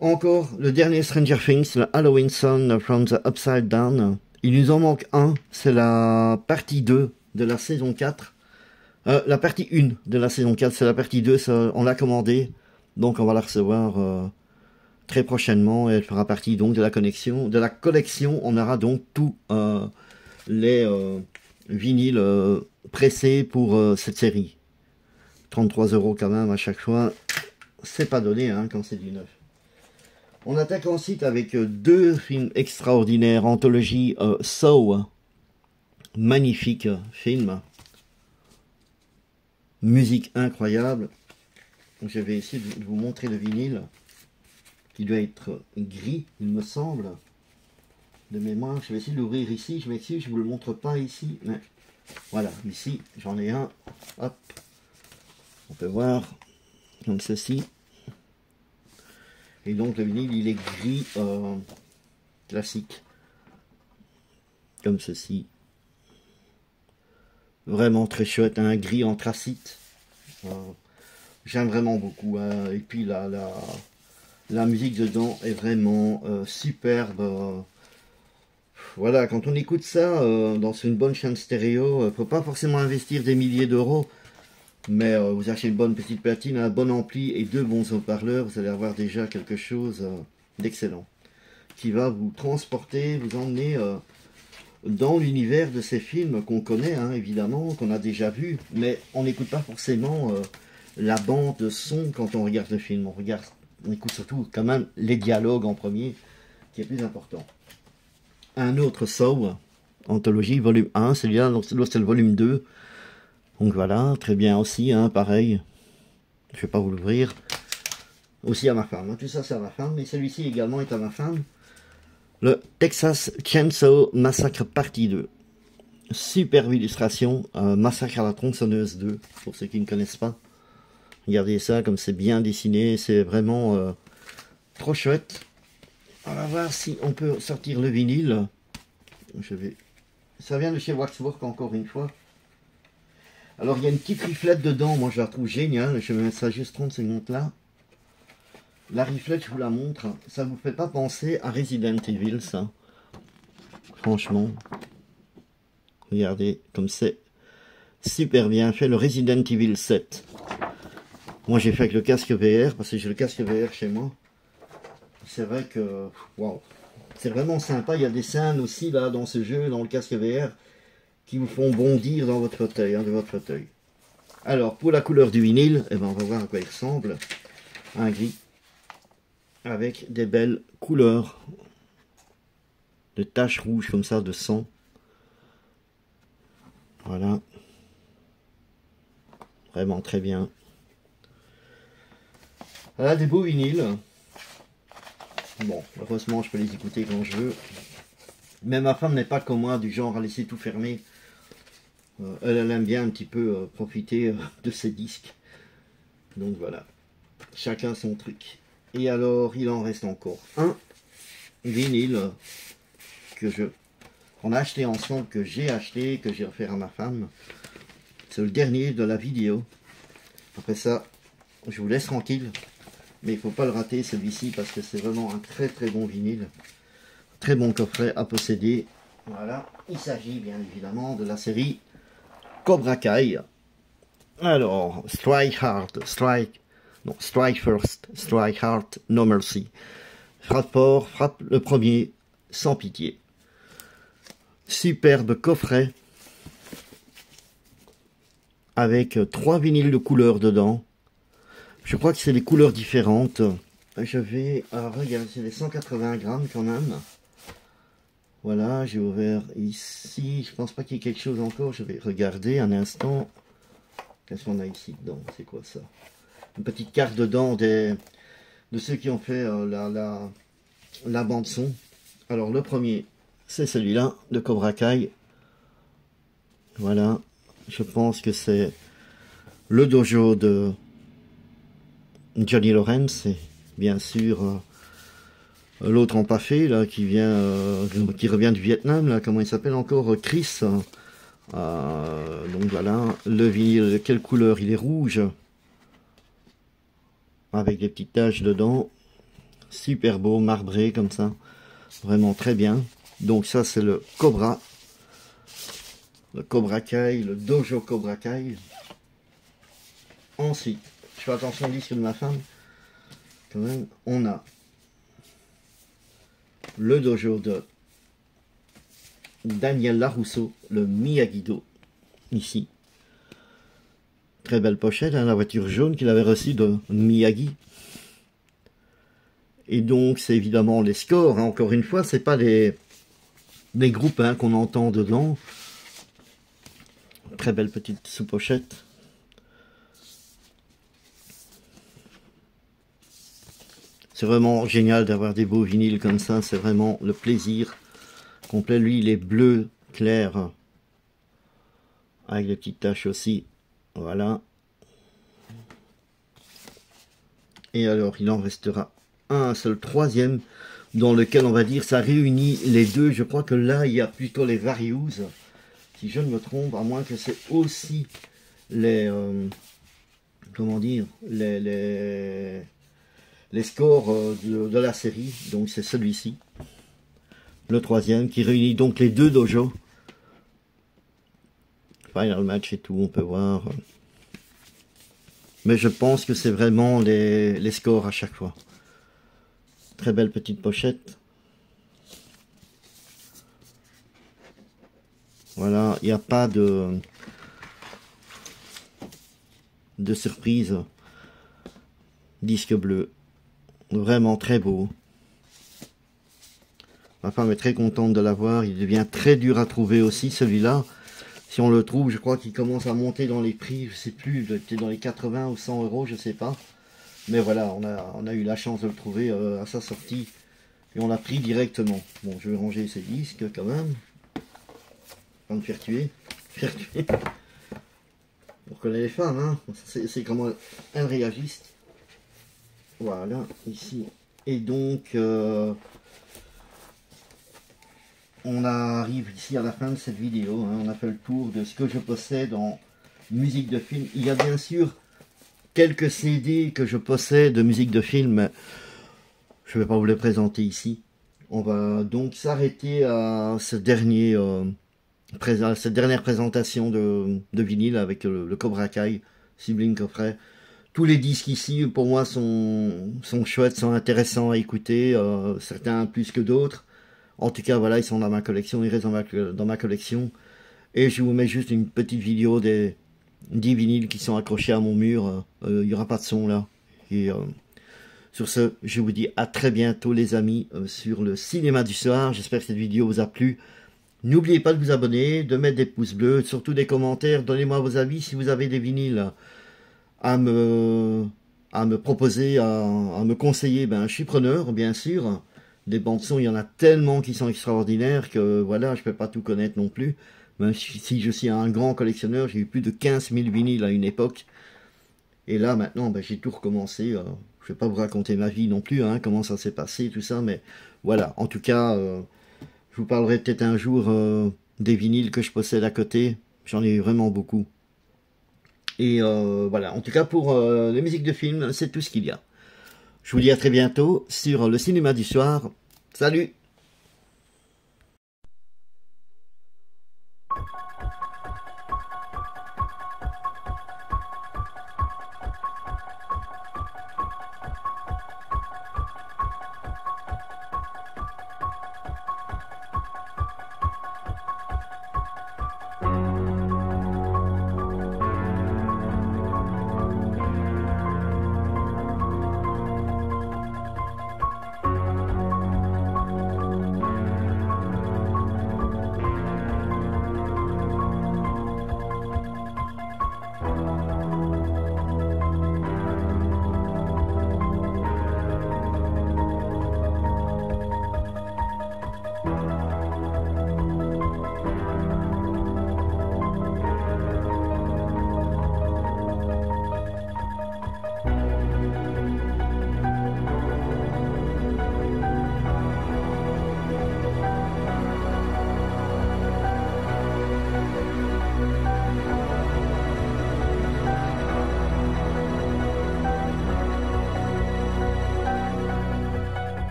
Encore le dernier Stranger Things, le Halloween Sun from the Upside Down. Il nous en manque un, c'est la partie 2 de la saison 4. La partie 1 de la saison 4, c'est la partie 2, ça, on l'a commandé. Donc on va la recevoir très prochainement. Et elle fera partie donc de la collection. On aura donc tous les vinyles pressés pour cette série. 33 € quand même à chaque fois. C'est pas donné hein, quand c'est du neuf. On attaque ensuite avec deux films extraordinaires, anthologie Saw, magnifique film, musique incroyable. Je vais essayer de vous montrer le vinyle, qui doit être gris, il me semble, de mémoire. Je vais essayer de l'ouvrir ici, je m'excuse, je ne vous le montre pas ici, mais voilà, ici j'en ai un, hop, on peut voir, comme ceci. Et donc le vinyle il est gris classique. Comme ceci. Vraiment très chouette, un gris anthracite. J'aime vraiment beaucoup. Hein. Et puis la musique dedans est vraiment superbe. Voilà, quand on écoute ça dans une bonne chaîne stéréo, faut pas forcément investir des milliers d'euros. Mais vous achetez une bonne petite platine, un bon ampli et deux bons haut-parleurs, vous allez avoir déjà quelque chose d'excellent. Qui va vous transporter, vous emmener dans l'univers de ces films qu'on connaît, hein, évidemment, qu'on a déjà vu, mais on n'écoute pas forcément la bande son quand on regarde le film. On écoute surtout quand même les dialogues en premier, qui est plus important. Un autre Saw, anthologie, volume 1, celui-là, l'autre c'est le volume 2. Donc voilà, très bien aussi, hein, pareil. Je ne vais pas vous l'ouvrir. Aussi à ma femme, tout ça c'est à ma femme, mais celui-ci également est à ma femme. Le Texas Chainsaw Massacre Partie 2. Superbe illustration, Massacre à la tronçonneuse 2, pour ceux qui ne connaissent pas. Regardez ça, comme c'est bien dessiné, c'est vraiment trop chouette. On va voir si on peut sortir le vinyle. Ça vient de chez Waxwork encore une fois. Alors il y a une petite riflette dedans, moi je la trouve géniale, je vais mettre ça juste 30 secondes là. La riflette, je vous la montre, ça vous fait pas penser à Resident Evil, ça. Franchement. Regardez, comme c'est super bien fait, le Resident Evil 7. Moi j'ai fait avec le casque VR, parce que j'ai le casque VR chez moi. C'est vrai que, waouh, c'est vraiment sympa, il y a des scènes aussi là dans ce jeu, dans le casque VR, qui vous font bondir dans votre fauteuil, hein, de votre fauteuil. Alors, pour la couleur du vinyle, eh ben, on va voir à quoi il ressemble. Un gris, avec des belles couleurs de taches rouges comme ça, de sang. Voilà. Vraiment très bien. Voilà des beaux vinyles. Bon, heureusement je peux les écouter quand je veux. Mais ma femme n'est pas comme moi, du genre à laisser tout fermer. Elle aime bien un petit peu profiter de ses disques. Donc voilà. Chacun son truc. Et alors, il en reste encore un vinyle qu'on a acheté ensemble, que j'ai acheté, que j'ai offert à ma femme. C'est le dernier de la vidéo. Après ça, je vous laisse tranquille. Mais il ne faut pas le rater celui-ci parce que c'est vraiment un très très bon vinyle. Très bon coffret à posséder. Voilà. Il s'agit bien évidemment de la série Cobra Kai. Alors, Strike Hard, Strike First, Strike Hard, No Mercy. Frappe fort, frappe le premier, sans pitié. Superbe coffret avec 3 vinyles de couleurs dedans. Je crois que c'est des couleurs différentes. Je vais regarder, c'est les 180 grammes quand même. Voilà, j'ai ouvert ici. Je pense pas qu'il y ait quelque chose encore. Je vais regarder un instant. Qu'est-ce qu'on a ici dedans? C'est quoi ça? Une petite carte dedans de ceux qui ont fait la bande son. Alors le premier, c'est celui-là de Cobra Kai. Voilà, je pense que c'est le dojo de Johnny Lawrence et bien sûr l'autre empaffé là qui revient du Vietnam là, comment il s'appelle encore, Chris. Donc voilà, le vinyle de quelle couleur? Il est rouge avec des petites taches dedans, super beau, marbré comme ça, vraiment très bien. Donc ça c'est le Cobra Kai, le dojo Cobra Kai. Ensuite, je fais attention au disque de ma femme quand même, on a le dojo de Daniel Larousseau, le Miyagi-Do, ici. Très belle pochette, hein, la voiture jaune qu'il avait reçue de Miyagi. Et donc, c'est évidemment les scores, hein, encore une fois, c'est pas les groupes hein, qu'on entend dedans. Très belle petite sous-pochette. C'est vraiment génial d'avoir des beaux vinyles comme ça, c'est vraiment le plaisir complet. Lui, il est bleu clair, avec des petites taches aussi. Voilà. Et alors, il en restera un seul troisième, dans lequel, on va dire, ça réunit les deux. Je crois que là, il y a plutôt les Various, si je ne me trompe, à moins que c'est aussi les... comment dire, les scores de la série. Donc c'est celui-ci, le troisième, qui réunit donc les deux dojos. Final match et tout, on peut voir. Mais je pense que c'est vraiment les scores à chaque fois. Très belle petite pochette. Voilà, il n'y a pas de surprise. Disque bleu. Vraiment très beau. Ma femme est très contente de l'avoir. Il devient très dur à trouver aussi, celui-là. Si on le trouve, je crois qu'il commence à monter dans les prix. Je sais plus, peut-être dans les 80 ou 100 euros, je sais pas. Mais voilà, on a eu la chance de le trouver à sa sortie. Et on l'a pris directement. Bon, je vais ranger ces disques quand même. Pas me faire tuer. On reconnaît les femmes, hein. C'est comment elles réagissent. Voilà, ici. Et donc, on arrive ici à la fin de cette vidéo. Hein. On a fait le tour de ce que je possède en musique de film. Il y a bien sûr quelques CD que je possède de musique de film, mais je ne vais pas vous les présenter ici. On va donc s'arrêter à cette dernière présentation de vinyle avec le Cobra Kai, Sibling Coffret. Tous les disques ici, pour moi, sont chouettes, sont intéressants à écouter, certains plus que d'autres. En tout cas, voilà, ils sont dans ma collection, ils restent dans ma collection. Et je vous mets juste une petite vidéo des 10 vinyles qui sont accrochés à mon mur. Il n'y aura pas de son là. Et sur ce, je vous dis à très bientôt les amis sur le cinéma du soir. J'espère que cette vidéo vous a plu. N'oubliez pas de vous abonner, de mettre des pouces bleus, surtout des commentaires. Donnez-moi vos avis si vous avez des vinyles à me proposer, à me conseiller. Ben, je suis preneur, bien sûr. Des bandes son, il y en a tellement qui sont extraordinaires que voilà, je peux pas tout connaître non plus. Même si je suis un grand collectionneur, j'ai eu plus de 15 000 vinyles à une époque. Et là, maintenant, ben, j'ai tout recommencé. Je vais pas vous raconter ma vie non plus, hein, comment ça s'est passé, tout ça. Mais voilà, en tout cas, je vous parlerai peut-être un jour des vinyles que je possède à côté. J'en ai vraiment beaucoup. Et voilà, en tout cas, pour les musiques de films, c'est tout ce qu'il y a. Je vous dis à très bientôt sur le cinéma du soir. Salut!